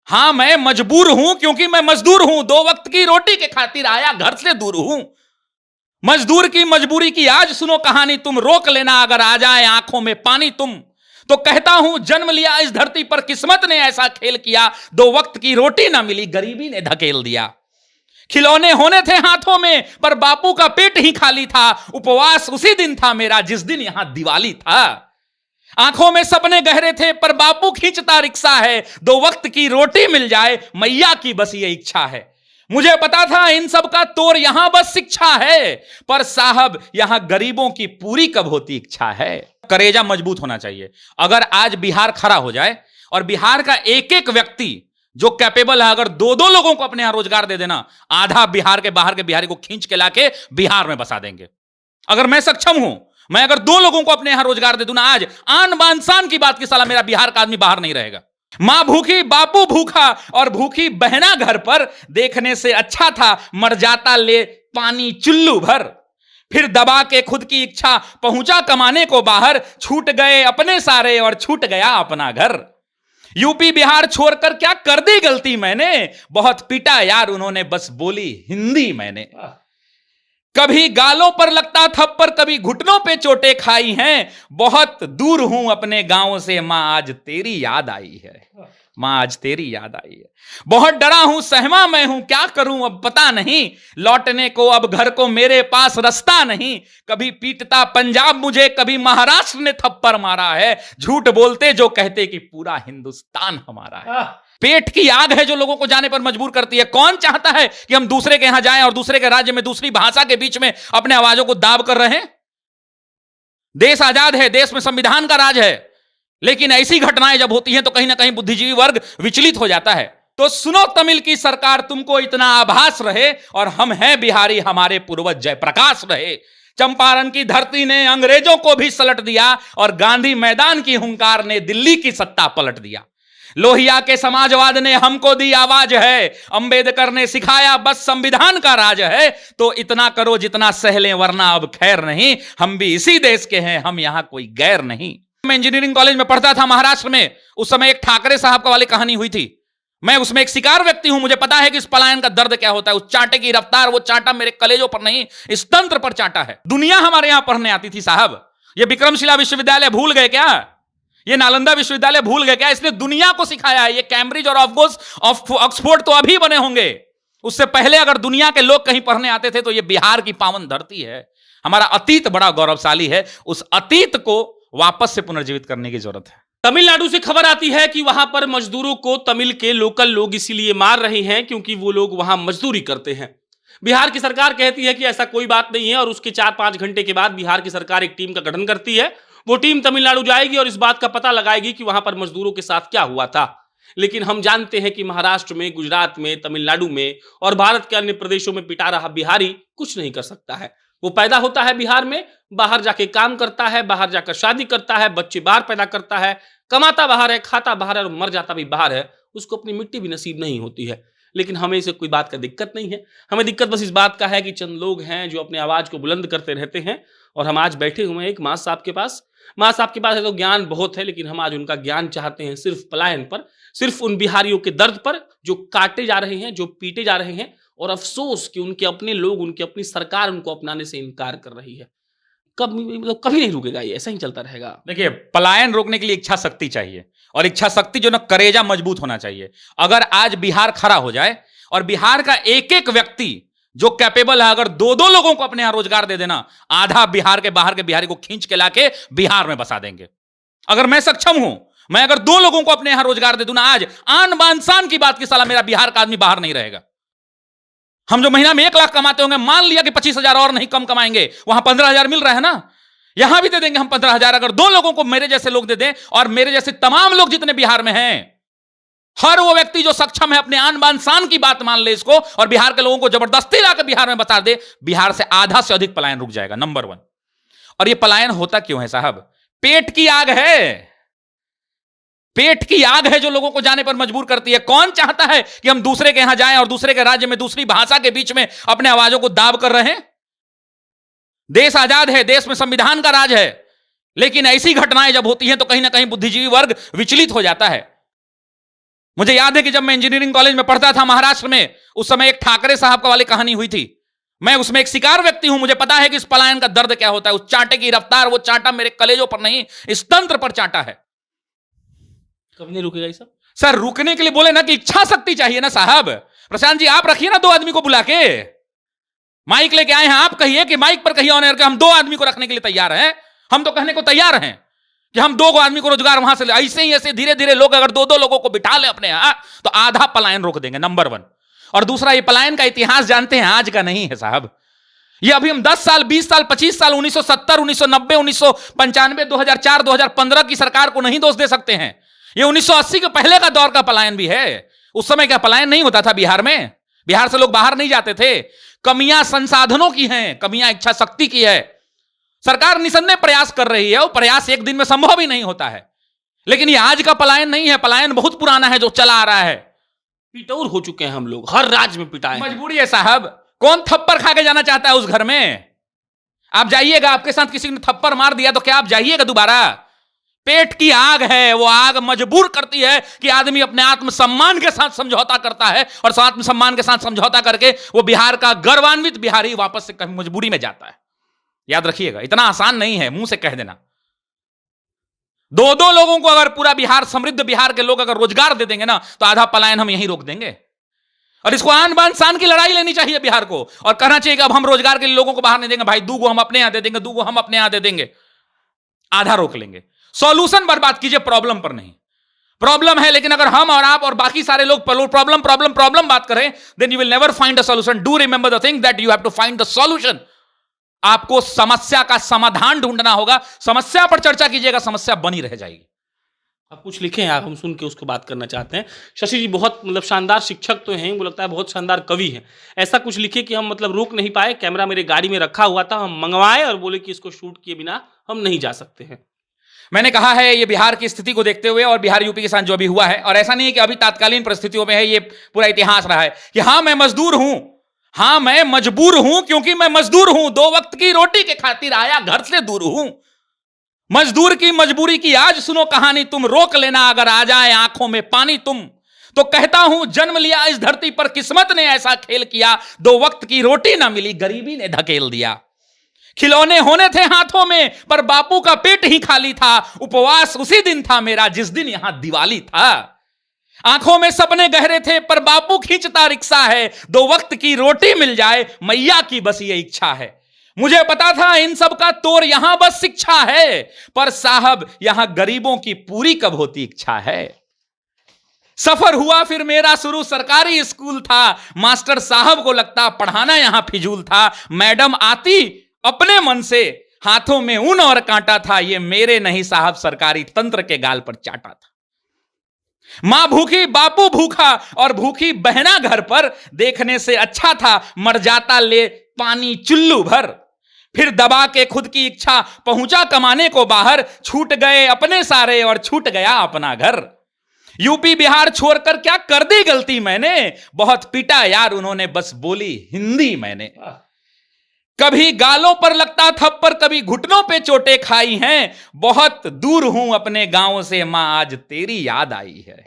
हां, मैं मजबूर हूं क्योंकि मैं मजदूर हूं, 2 वक्त की रोटी के खातिर आया घर से दूर हूं। मजदूर की मजबूरी की आज सुनो कहानी, तुम रोक लेना अगर आ जाए आंखों में पानी तुम। तो कहता हूं जन्म लिया इस धरती पर, किस्मत ने ऐसा खेल किया, 2 वक्त की रोटी ना मिली, गरीबी ने धकेल दिया। खिलौने होने थे हाथों में पर बापू का पेट ही खाली था, उपवास उसी दिन था मेरा जिस दिन यहां दिवाली था। आंखों में सपने गहरे थे पर बापू खींचता रिक्शा है, 2 वक्त की रोटी मिल जाए मैया की बस ये इच्छा है। मुझे पता था इन सब का तोर यहां बस शिक्षा है, पर साहब यहां गरीबों की पूरी कब होती इच्छा है। करेजा मजबूत होना चाहिए। अगर आज बिहार खड़ा हो जाए और बिहार का एक एक व्यक्ति जो कैपेबल है, अगर 2-2 लोगों को अपने यहां रोजगार दे देना, आधा बिहार के बाहर के बिहारी को खींच के लाके बिहार में बसा देंगे। अगर मैं सक्षम हूं, मैं अगर 2 लोगों को अपने यहां रोजगार दे दूं ना, आज आन बान शान की बात की साला मेरा बिहार का आदमी बाहर नहीं रहेगा। मां भूखी बापू भूखा और भूखी बहना घर पर, देखने से अच्छा था मर जाता ले पानी चुल्लू भर। फिर दबा के खुद की इच्छा पहुंचा कमाने को बाहर, छूट गए अपने सारे और छूट गया अपना घर। यूपी बिहार छोड़कर क्या कर दी गलती मैंने, बहुत पिटा यार उन्होंने बस बोली हिंदी मैंने। कभी गालों पर लगता थप्पड़, कभी घुटनों पे चोटें खाई हैं, बहुत दूर हूं अपने गांव से मां आज तेरी याद आई है, मां आज तेरी याद आई है। बहुत डरा हूं सहमा मैं हूं, क्या करूं अब पता नहीं, लौटने को अब घर को मेरे पास रास्ता नहीं। कभी पीटता पंजाब मुझे, कभी महाराष्ट्र ने थप्पड़ मारा है, झूठ बोलते जो कहते कि पूरा हिंदुस्तान हमारा है। पेट की आग है जो लोगों को जाने पर मजबूर करती है। कौन चाहता है कि हम दूसरे के यहां जाएं और दूसरे के राज्य में दूसरी भाषा के बीच में अपने आवाजों को दाब कर रहे हैं। देश आजाद है, देश में संविधान का राज है, लेकिन ऐसी घटनाएं जब होती हैं तो कहीं ना कहीं बुद्धिजीवी वर्ग विचलित हो जाता है। तो सुनो तमिल की सरकार, तुमको इतना आभास रहे और हम हैं बिहारी, हमारे पूर्वज जयप्रकाश रहे। चंपारण की धरती ने अंग्रेजों को भी सलट दिया और गांधी मैदान की हुंकार ने दिल्ली की सत्ता पलट दिया। लोहिया के समाजवाद ने हमको दी आवाज है, अंबेडकर ने सिखाया बस संविधान का राज है। तो इतना करो जितना सह लें वरना अब खैर नहीं, हम भी इसी देश के हैं, हम यहां कोई गैर नहीं। मैं इंजीनियरिंग कॉलेज में पढ़ता था महाराष्ट्र में, उस समय एक ठाकरे साहब का वाली कहानी हुई थी। मैं उसमें एक शिकार व्यक्ति हूं, मुझे पता है कि इस पलायन का दर्द क्या होता है। उस चांटे की रफ्तार, वो चांटा मेरे कलेजों पर नहीं इस तंत्र पर चांटा है। दुनिया हमारे यहां पढ़ने आती थी साहब। ये विक्रमशिला विश्वविद्यालय भूल गए क्या? ये नालंदा विश्वविद्यालय भूल गए क्या? इसने दुनिया को सिखाया है। ये कैम्ब्रिज और ऑक्सफोर्ड तो अभी बने होंगे, उससे पहले अगर दुनिया के लोग कहीं पढ़ने आते थे तो ये बिहार की पावन धरती है। हमारा अतीत बड़ा गौरवशाली है, उस अतीत को वापस से पुनर्जीवित करने की जरूरत है। तमिलनाडु से खबर आती है कि वहां पर मजदूरों को तमिल के लोकल लोग इसीलिए मार रहे हैं क्योंकि वो लोग वहां मजदूरी करते हैं। बिहार की सरकार कहती है कि ऐसा कोई बात नहीं है और उसके 4-5 घंटे के बाद बिहार की सरकार एक टीम का गठन करती है। वो टीम तमिलनाडु जाएगी और इस बात का पता लगाएगी कि वहां पर मजदूरों के साथ क्या हुआ था। लेकिन हम जानते हैं कि महाराष्ट्र में, गुजरात में, तमिलनाडु में और भारत के अन्य प्रदेशों में पिटा रहा बिहारी कुछ नहीं कर सकता है। वो पैदा होता है बिहार में, बाहर जाके काम करता है, बाहर जाकर शादी करता है, बच्चे बाहर पैदा करता है, कमाता बाहर है, खाता बाहर है और मर जाता भी बाहर है। उसको अपनी मिट्टी भी नसीब नहीं होती है। लेकिन हमें इसे कोई बात का दिक्कत नहीं है। हमें दिक्कत बस इस बात का है कि चंद लोग हैं जो अपने आवाज को बुलंद करते रहते हैं। और हम आज बैठे हुए हैं एक मां साहब के पास। मां साहब के पास है तो ज्ञान बहुत है, लेकिन हम आज उनका ज्ञान चाहते हैं सिर्फ पलायन पर, सिर्फ उन बिहारियों के दर्द पर जो काटे जा रहे हैं, जो पीटे जा रहे हैं, और अफसोस कि उनके अपने लोग, उनकी अपनी सरकार उनको अपनाने से इनकार कर रही है। कभी नहीं रुकेगा, ये ऐसा ही चलता रहेगा। देखिए, पलायन रोकने के लिए इच्छा शक्ति चाहिए, और इच्छा शक्ति जो ना करेजा मजबूत होना चाहिए। अगर आज बिहार खड़ा हो जाए और बिहार का एक एक व्यक्ति जो कैपेबल है, अगर 2-2 लोगों को अपने यहां रोजगार दे देना, आधा बिहार के बाहर के बिहारी को खींच के लाके बिहार में बसा देंगे। अगर मैं सक्षम हूं, मैं अगर 2 लोगों को अपने यहां रोजगार दे दूं ना, आज आन बान शान की बात की साला मेरा बिहार का आदमी बाहर नहीं रहेगा। हम जो महीना में 1 लाख कमाते होंगे, मान लिया कि 25,000 और नहीं कम कमाएंगे, वहां 15,000 मिल रहा है ना, यहां भी दे देंगे हम 15,000। अगर 2 लोगों को मेरे जैसे लोग दे दें, और मेरे जैसे तमाम लोग जितने बिहार में हैं, हर वो व्यक्ति जो सक्षम है अपने आन बान शान की बात मान ले इसको, और बिहार के लोगों को जबरदस्ती लाकर बिहार में बता दे, बिहार से आधा से अधिक पलायन रुक जाएगा, नंबर 1। और ये पलायन होता क्यों है साहब? पेट की आग है। पेट की आग है जो लोगों को जाने पर मजबूर करती है। कौन चाहता है कि हम दूसरे के यहां जाएं और दूसरे के राज्य में दूसरी भाषा के बीच में अपने आवाजों को दाब कर रहे हैं? देश आजाद है, देश में संविधान का राज है, लेकिन ऐसी घटनाएं जब होती हैं तो कहीं ना कहीं बुद्धिजीवी वर्ग विचलित हो जाता है। मुझे याद है कि जब मैं इंजीनियरिंग कॉलेज में पढ़ता था महाराष्ट्र में, उस समय एक ठाकरे साहब का वाली कहानी हुई थी। मैं उसमें एक शिकार व्यक्ति हूं, मुझे पता है कि इस पलायन का दर्द क्या होता है। उस चांटे की रफ्तार, वो चांटा मेरे कलेजों पर नहीं, इस तंत्र पर चांटा है। कभी नहीं रुकेगा ये सब। सर रुकने के लिए बोले ना कि इच्छा शक्ति चाहिए ना साहब। प्रशांत जी आप रखिए ना 2 आदमी को बुला के, माइक लेके आए हैं, आप कहिए कि माइक पर कहिए ऑन एयर के हम 2 आदमी को रखने के लिए तैयार हैं। हम तो कहने को तैयार हैं कि हम 2 आदमी को रोजगार वहां से ले। ऐसे ही ऐसे धीरे धीरे लोग अगर 2-2 लोगों को बिठा ले अपने यहां तो आधा पलायन रोक देंगे, नंबर 1। और दूसरा, ये पलायन का इतिहास जानते हैं, आज का नहीं है साहब। ये अभी हम 10 साल, 20 साल, 25 साल, 1970, 1990, 1995, 2004, 2015 की सरकार को नहीं दोष दे सकते हैं। ये 1980 के पहले का दौर का पलायन भी है। उस समय क्या पलायन नहीं होता था बिहार में? बिहार से लोग बाहर नहीं जाते थे। कमियां संसाधनों की हैं, कमियां इच्छा शक्ति की है। सरकार निसंदेह प्रयास कर रही है, वो प्रयास एक दिन में संभव ही नहीं होता है। लेकिन ये आज का पलायन नहीं है, पलायन बहुत पुराना है जो चला आ रहा है। पिटौर हो चुके हैं हम लोग, हर राज्य में पिटाए हैं। मजबूरी है साहब। कौन थप्पड़ खा के जाना चाहता है उस घर में? आप जाइएगा, आपके साथ किसी ने थप्पड़ मार दिया तो क्या आप जाइएगा दोबारा? पेट की आग है, वो आग मजबूर करती है कि आदमी अपने आत्मसम्मान के साथ समझौता करता है, और आत्मसम्मान के साथ समझौता करके वो बिहार का गर्वान्वित बिहारी वापस से कभी मजबूरी में जाता है। याद रखिएगा, इतना आसान नहीं है मुंह से कह देना। 2-2 लोगों को अगर पूरा बिहार, समृद्ध बिहार के लोग अगर रोजगार दे देंगे ना, तो आधा पलायन हम यहीं रोक देंगे। और इसको आन बान शान की लड़ाई लेनी चाहिए बिहार को, और कहना चाहिए कि अब हम रोजगार के लिए लोगों को बाहर नहीं देंगे भाई, 2 को हम अपने यहां दे देंगे, 2 को हम अपने यहां दे देंगे, आधा रोक लेंगे। सॉल्यूशन बर्बाद कीजिए, प्रॉब्लम पर नहीं। प्रॉब्लम है, लेकिन अगर हम और आप और बाकी सारे लोग प्रॉब्लम बात करें, then you will never find a solution. Do remember the thing that you have to find the solution. आपको समस्या का समाधान ढूंढना होगा। समस्या पर चर्चा कीजिएगा, समस्या बनी रह जाएगी। आप कुछ लिखे हैं, आप हम सुन के उसको बात करना चाहते हैं। शशि जी बहुत मतलब शानदार शिक्षक तो हैं, वो लगता है बहुत शानदार कवि हैं। ऐसा कुछ लिखे कि हम मतलब रोक नहीं पाए, कैमरा मेरे गाड़ी में रखा हुआ था, हम मंगवाए और बोले कि इसको शूट किए बिना हम नहीं जा सकते हैं। मैंने कहा है ये बिहार की स्थिति को देखते हुए और बिहार यूपी के साथ जो अभी हुआ है, और ऐसा नहीं है कि अभी तात्कालीन परिस्थितियों में है, ये पूरा इतिहास रहा है कि हाँ मैं मजदूर हूं, हाँ मैं मजबूर हूं, क्योंकि मैं मजदूर हूं, 2 वक्त की रोटी के खातिर आया घर से दूर हूं। मजदूर की मजबूरी की आज सुनो कहानी, तुम रोक लेना अगर आ जाए आंखों में पानी तुम, तो कहता हूं जन्म लिया इस धरती पर किस्मत ने ऐसा खेल किया, 2 वक्त की रोटी ना मिली गरीबी ने धकेल दिया। खिलौने होने थे हाथों में पर बापू का पेट ही खाली था, उपवास उसी दिन था मेरा जिस दिन यहां दिवाली था। आंखों में सपने गहरे थे पर बापू खींचता रिक्शा है, 2 वक्त की रोटी मिल जाए मैया की बस ये इच्छा है। मुझे पता था इन सब का तोर यहां बस शिक्षा है, पर साहब यहां गरीबों की पूरी कब होती इच्छा है। सफर हुआ फिर मेरा शुरू, सरकारी स्कूल था, मास्टर साहब को लगता पढ़ाना यहां फिजूल था। मैडम आती अपने मन से, हाथों में ऊन और कांटा था, ये मेरे नहीं साहब सरकारी तंत्र के गाल पर चाटा था। मां भूखी बापू भूखा और भूखी बहना घर पर, देखने से अच्छा था मर जाता ले पानी चुल्लू भर। फिर दबा के खुद की इच्छा पहुंचा कमाने को बाहर, छूट गए अपने सारे और छूट गया अपना घर। यूपी बिहार छोड़कर क्या कर दी गलती मैंने, बहुत पीटा यार उन्होंने बस बोली हिंदी मैंने। कभी गालों पर लगता थप्पड़, कभी घुटनों पे चोटें खाई हैं, बहुत दूर हूं अपने गांव से मां आज तेरी याद आई है,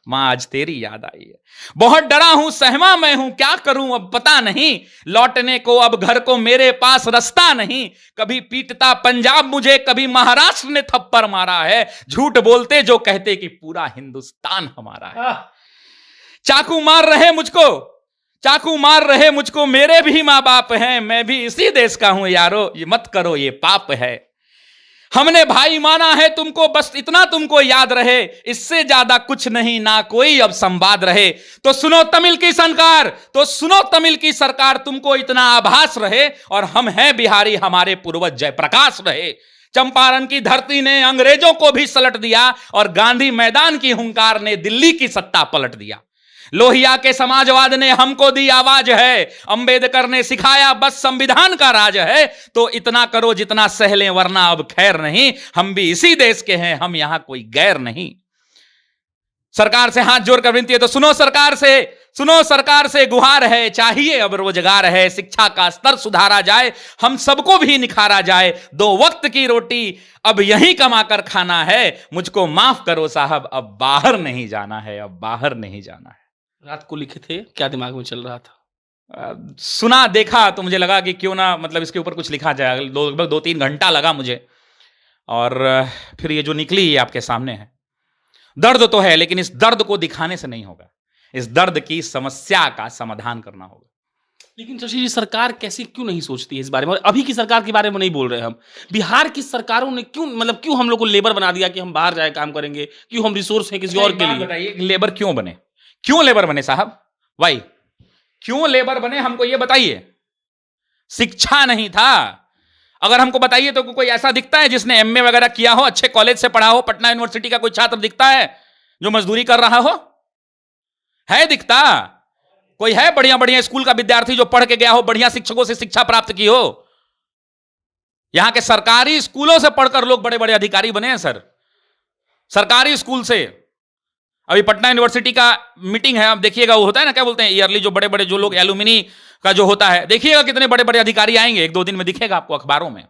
मां आज तेरी याद आई है। बहुत डरा हूं सहमा मैं हूं, क्या करूं अब पता नहीं, लौटने को अब घर को मेरे पास रास्ता नहीं। कभी पीटता पंजाब मुझे, कभी महाराष्ट्र ने थप्पड़ मारा है, झूठ बोलते जो कहते कि पूरा हिंदुस्तान हमारा है। चाकू मार रहे मुझको, चाकू मार रहे मुझको, मेरे भी मां बाप हैं, मैं भी इसी देश का हूं यारो, ये मत करो ये पाप है। हमने भाई माना है तुमको, बस इतना तुमको याद रहे, इससे ज्यादा कुछ नहीं ना कोई अब संवाद रहे। तो सुनो तमिल की सरकार, तो सुनो तमिल की सरकार, तुमको इतना आभास रहे, और हम हैं बिहारी हमारे पूर्वज जयप्रकाश रहे। चंपारण की धरती ने अंग्रेजों को भी सलट दिया, और गांधी मैदान की हुंकार ने दिल्ली की सत्ता पलट दिया। लोहिया के समाजवाद ने हमको दी आवाज है, अंबेडकर ने सिखाया बस संविधान का राज है। तो इतना करो जितना सह लें वरना अब खैर नहीं, हम भी इसी देश के हैं, हम यहां कोई गैर नहीं। सरकार से हाथ जोड़कर विनती है, तो सुनो सरकार से, सुनो, सरकार से गुहार है, चाहिए अब रोजगार है, शिक्षा का स्तर सुधारा जाए, हम सबको भी निखारा जाए, 2 वक्त की रोटी अब यहीं कमाकर खाना है, मुझको माफ करो साहब, अब बाहर नहीं जाना है, अब बाहर नहीं जाना है। रात को लिखे थे, क्या दिमाग में चल रहा था? सुना देखा तो मुझे लगा कि क्यों ना मतलब इसके ऊपर कुछ लिखा जाए। लगभग 2-3 घंटा लगा मुझे, और फिर ये जो निकली ये आपके सामने है। दर्द तो है, लेकिन इस दर्द को दिखाने से नहीं होगा, इस दर्द की समस्या का समाधान करना होगा। लेकिन शशि जी, सरकार कैसे क्यों नहीं सोचती है इस बारे में? और अभी की सरकार के बारे में नहीं बोल रहे हम, बिहार की सरकारों ने क्यों हम लोग को लेबर बना दिया कि हम बाहर जाए काम करेंगे, क्यों हम रिसोर्स हैं किसी और के लिए? बताइए, लेबर क्यों बने? क्यों लेबर बने साहब? वाई क्यों लेबर बने, हमको ये बताइए। शिक्षा नहीं था। अगर हमको बताइए तो कोई ऐसा दिखता है जिसने एमए वगैरह किया हो, अच्छे कॉलेज से पढ़ा हो, पटना यूनिवर्सिटी का कोई छात्र दिखता है जो मजदूरी कर रहा हो? है दिखता? कोई है बढ़िया बढ़िया स्कूल का विद्यार्थी जो पढ़ के गया हो, बढ़िया शिक्षकों से शिक्षा प्राप्त की हो? यहां के सरकारी स्कूलों से पढ़कर लोग बड़े बड़े अधिकारी बने हैं सर, सरकारी स्कूल से। अभी पटना यूनिवर्सिटी का मीटिंग है, अब देखिएगा, वो होता है ना, क्या बोलते हैं, ईयरली जो बड़े बड़े जो लोग एलुमिनी का जो होता है, देखिएगा कितने बड़े बड़े अधिकारी आएंगे, 1-2 दिन में दिखेगा आपको अखबारों में।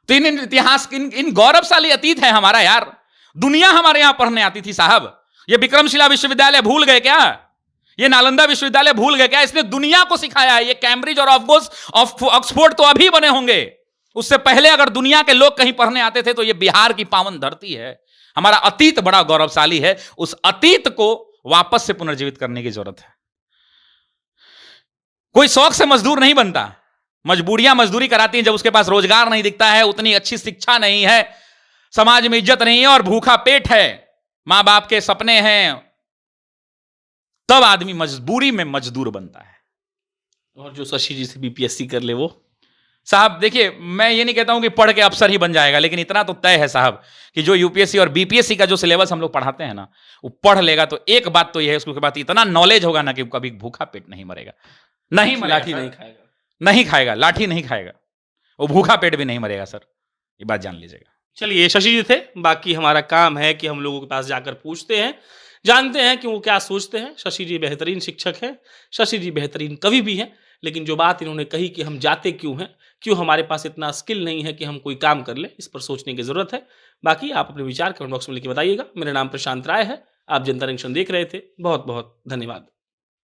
तो इन इतिहास, इन गौरवशाली अतीत है हमारा यार। दुनिया हमारे यहां पढ़ने आती थी साहब। ये विक्रमशिला विश्वविद्यालय भूल गए क्या? ये नालंदा विश्वविद्यालय भूल गए क्या? इसने दुनिया को सिखाया है। ये कैम्ब्रिज और ऑक्सफोर्ड तो अभी बने होंगे, उससे पहले अगर दुनिया के लोग कहीं पढ़ने आते थे तो ये बिहार की पावन धरती है। हमारा अतीत बड़ा गौरवशाली है, उस अतीत को वापस से पुनर्जीवित करने की जरूरत है। कोई शौक से मजदूर नहीं बनता, मजबूरियां मजदूरी कराती हैं। जब उसके पास रोजगार नहीं दिखता है, उतनी अच्छी शिक्षा नहीं है, समाज में इज्जत नहीं है और भूखा पेट है, मां बाप के सपने हैं, तब आदमी मजबूरी में मजदूर बनता है। और जो शशि जी से बीपीएससी कर ले वो साहब, देखिए, मैं ये नहीं कहता हूं कि पढ़ के अफसर ही बन जाएगा, लेकिन इतना तो तय है साहब कि जो यूपीएससी और बीपीएससी का जो सिलेबस हम लोग पढ़ाते हैं ना, वो पढ़ लेगा तो एक बात तो यह है, उसके बाद इतना नॉलेज होगा ना कि कभी भूखा पेट नहीं मरेगा। नहीं मरेगा, लाठी नहीं खाएगा, नहीं खाएगा, लाठी नहीं खाएगा, वो भूखा पेट भी नहीं मरेगा सर, ये बात जान लीजिएगा। चलिए, शशि जी थे, बाकी हमारा काम है कि हम लोगों के पास जाकर पूछते हैं, जानते हैं कि वो क्या सोचते हैं। शशि जी बेहतरीन शिक्षक हैं, शशि जी बेहतरीन कवि भी हैं, लेकिन जो बात इन्होंने कही कि हम जाते क्यों हैं, क्यों हमारे पास इतना स्किल नहीं है कि हम कोई काम कर ले, इस पर सोचने की जरूरत है। बाकी आप अपने विचार कमेंट बॉक्स में लिख के बताइएगा। मेरा नाम प्रशांत राय है, आप जनता जंक्शन देख रहे थे। बहुत बहुत धन्यवाद।